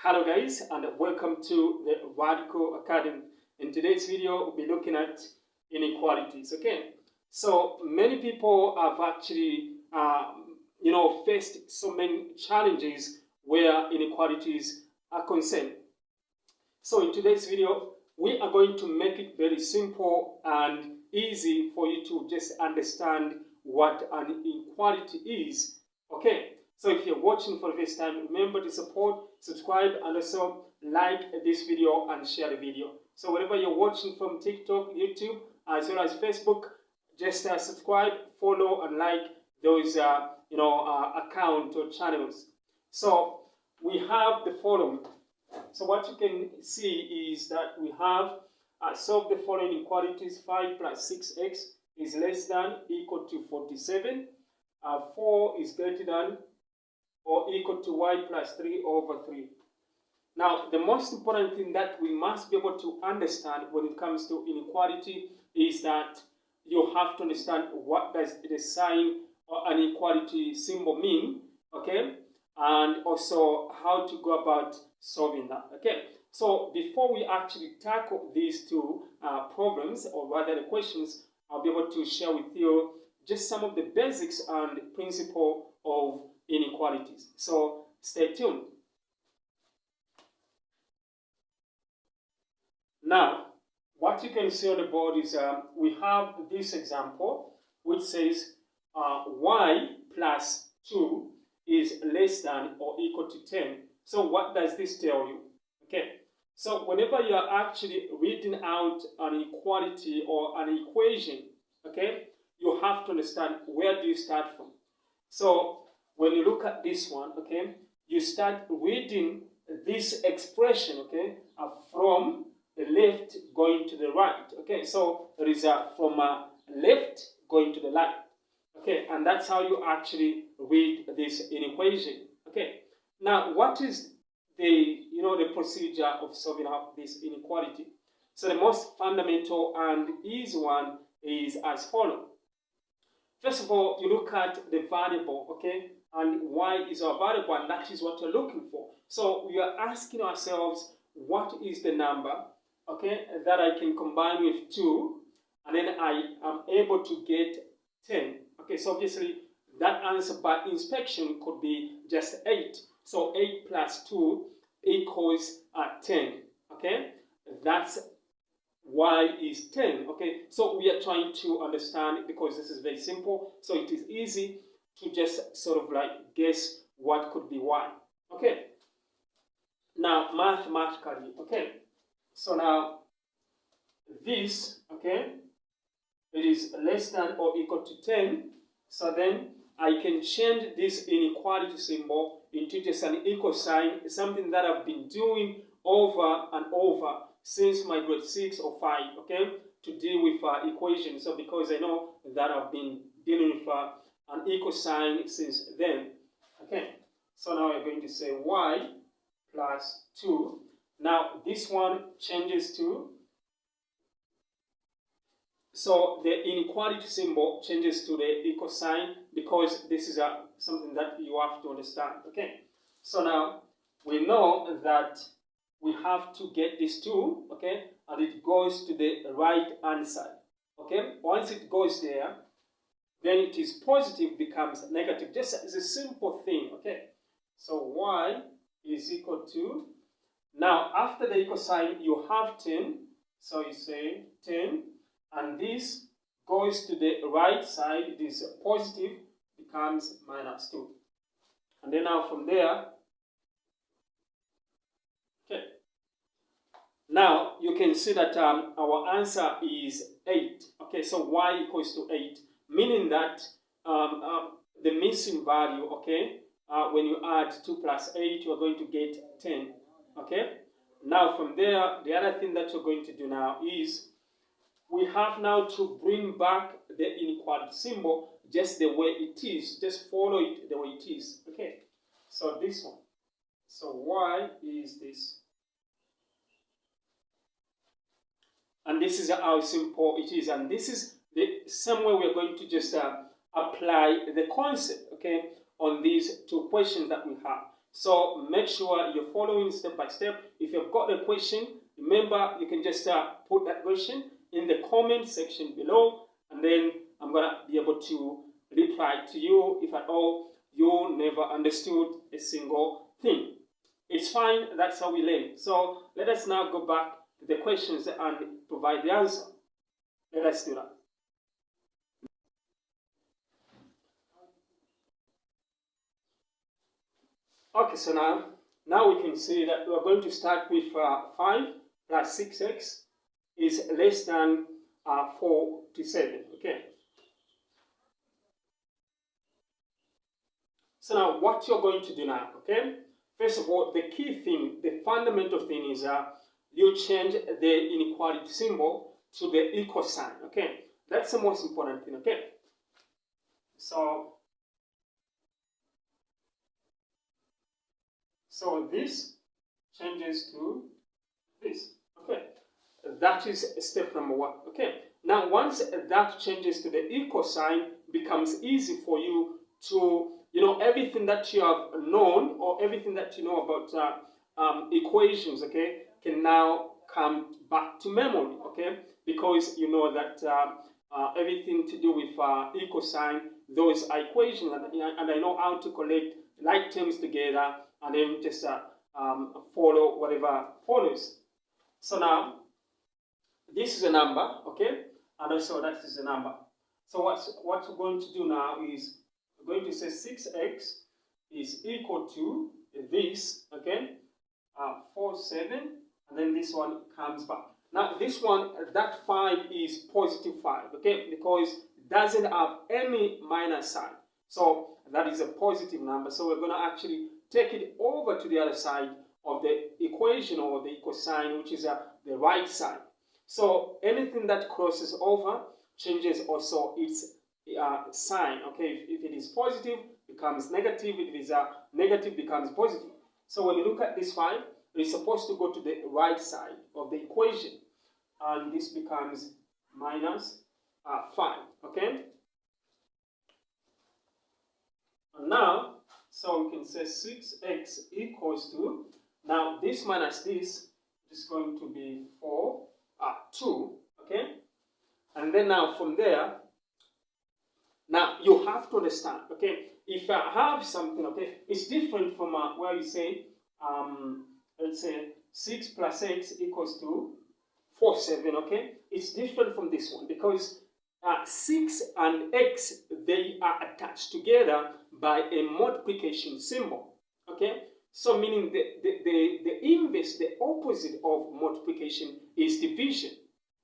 Hello guys, and welcome to the Radical Academy. In today's video, we'll be looking at inequalities. Okay, so many people have actually faced so many challenges where inequalities are concerned. So in today's video, we are going to make it very simple and easy for you to just understand what an inequality is. Okay, so if you're watching for the first time, remember to support, subscribe, and also like this video and share the video. So wherever you're watching from, TikTok, YouTube, as well as Facebook, just subscribe, follow, and like those account or channels. So we have the following. So what you can see is that we have solve the following inequalities. 5 plus 6x is less than equal to 47. 4 is greater than or equal to y plus 3 over 3. Now, the most important thing that we must be able to understand when it comes to inequality is that you have to understand what does the sign or an equality symbol mean, okay? And also how to go about solving that, okay? So before we actually tackle these two problems, or rather the questions, I'll be able to share with you just some of the basics and principle of inequalities. So stay tuned. Now, what you can see on the board is we have this example which says y plus 2 is less than or equal to 10. So what does this tell you? Okay, so whenever you are actually reading out an equality or an equation, okay, you have to understand where do you start from. So when you look at this one, okay, you start reading this expression, okay, from the left going to the right. Okay, so there is a from left going to the right. Okay, and that's how you actually read this inequation. Okay, now what is the the procedure of solving out this inequality? So the most fundamental and easy one is as follows. First of all, you look at the variable, okay, and y is our variable, and that is what you're looking for. So we are asking ourselves, what is the number, okay, that I can combine with 2, and then I am able to get 10. Okay, so obviously that answer by inspection could be just 8. So 8 plus 2 equals 10. Okay, that's y is 10. Okay, so we are trying to understand, because this is very simple, so it is easy to just sort of like guess what could be y. Okay, now mathematically, okay, so now this, okay, it is less than or equal to 10. So then I can change this inequality symbol into just an equal sign, something that I've been doing over and over since my grade 6 or 5, okay, to deal with equations. So because I know that I've been dealing with an equal sign since then. Okay, so now we're going to say y plus 2. Now this one changes to, so the inequality symbol changes to the equal sign, because this is something that you have to understand. Okay, so now we know that we have to get this 2, okay, and it goes to the right hand side. Okay, once it goes there, then it is positive becomes negative, just as a simple thing. Okay, so y is equal to, now after the equal sign you have 10, so you say 10, and this goes to the right side, it is positive, becomes minus 2. And then now from there, okay, now you can see that our answer is 8. Okay, so y equals to 8, meaning that the missing value, okay, when you add 2 plus 8, you are going to get 10. Okay, now from there, the other thing that you're going to do now is we have now to bring back the inequality symbol just the way it is. Just follow it the way it is. Okay, so this one. So y is this. And this is how simple it is. And this is the same way we're going to just apply the concept, okay, on these two questions that we have. So make sure you're following step by step. If you've got a question, remember you can just put that question in the comment section below, and then I'm going to be able to reply to you if at all you never understood a single thing. It's fine, that's how we learn. So let us now go back to the questions and provide the answer. Let us do that. Okay, so now we can see that we're going to start with 5 plus 6x is less than 47, okay? So now what you're going to do now, okay? First of all, the key thing, the fundamental thing is you change the inequality symbol to the equal sign, okay? That's the most important thing, okay? So this changes to this, okay? That is step number 1, okay? Now, once that changes to the equal sign, it becomes easy for you to, everything that you have known or everything that you know about equations, okay, can now come back to memory, okay? Because you know that everything to do with equal sign, those are equations, and I know how to collect like terms together and then just follow whatever follows. So now, this is a number, okay? And also that is a number. So what we're going to do now is we're going to say 6x is equal to this, okay? 47, and then this one comes back. Now this one, that 5 is positive 5, okay? Because it doesn't have any minus sign. So that is a positive number. So we're going to actually take it over to the other side of the equation or the equal sign, which is the right side. So anything that crosses over changes also its sign, okay? If it is positive, becomes negative. If it is negative, becomes positive. So when you look at this 5, it's supposed to go to the right side of the equation, and this becomes minus 5, okay? And now, so we can say 6x equals to, now this minus this is going to be 2, okay? And then now from there, now you have to understand, okay? If I have something, okay, it's different from where you say, let's say 6 plus x equals to 47, okay? It's different from this one because 6 and x, they are attached together by a multiplication symbol, okay? So meaning the inverse, the opposite of multiplication is division.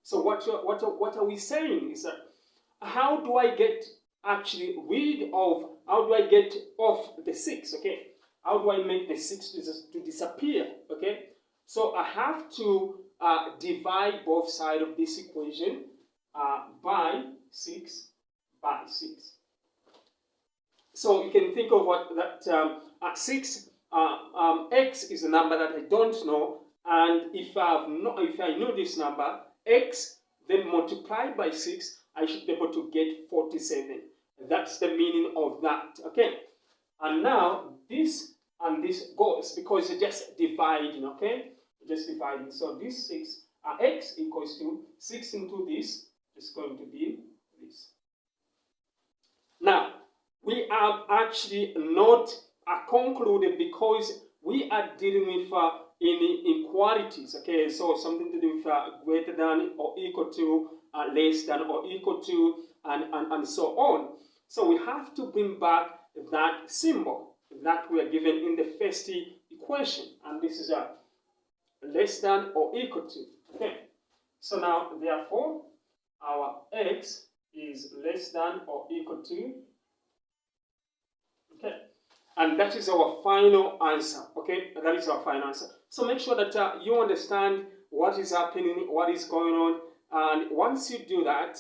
So what are we saying is that how do I get actually rid of, how do I get off the 6, okay? How do I make the 6 to disappear, okay? So I have to divide both sides of this equation by 6 by 6. So you can think of what that 6 x is a number that I don't know, and if I know this number x, then multiplied by 6, I should be able to get 47. That's the meaning of that, okay? And now this and this goes because you're just dividing, okay? Just dividing. So this 6 x equals to 6 into this is going to be this. Now we have actually not concluded because we are dealing with inequalities, okay? So something to do with greater than or equal to, less than or equal to, and so on. So we have to bring back that symbol that we are given in the first equation, and this is a less than or equal to, okay? So now, therefore, our x is less than or equal to, okay? And that is our final answer, okay? That is our final answer. So make sure that you understand what is happening, what is going on, and once you do that,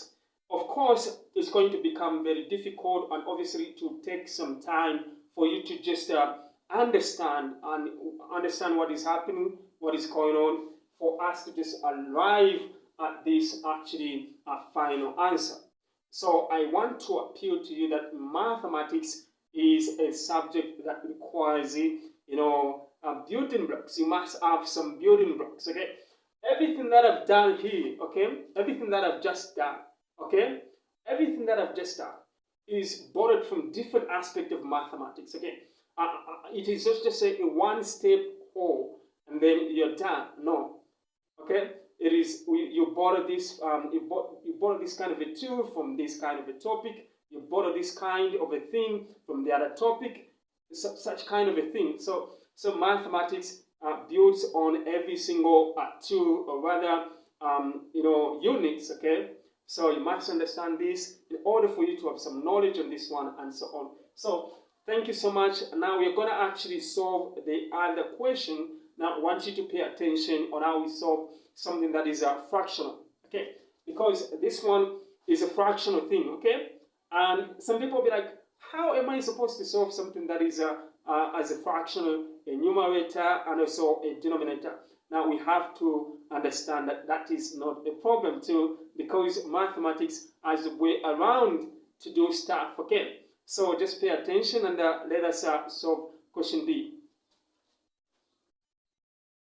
of course, it's going to become very difficult and obviously to take some time for you to just understand what is happening, what is going on, for us to just arrive at this actually final answer. So I want to appeal to you that mathematics is a subject that requires a building blocks. You must have some building blocks, okay? Everything that I've done here, okay? Everything that I've just done, okay? Everything that I've just done is borrowed from different aspects of mathematics, okay? It is just a one-step whole, and then you're done. No, okay? It is you borrow this you borrow this kind of a tool from this kind of a topic. You borrow this kind of a thing from the other topic. Such kind of a thing. So mathematics builds on every single tool, or rather units. Okay. So you must understand this in order for you to have some knowledge on this one and so on. So thank you so much. Now we're going to actually solve the other question. Now I want you to pay attention on how we solve something that is fractional. Okay, because this one is a fractional thing. Okay, and some people will be like, how am I supposed to solve something that is as a fractional, a numerator, and also a denominator? Now we have to understand that that is not a problem too, because mathematics has a way around to do stuff. Okay, so just pay attention and let us solve question B.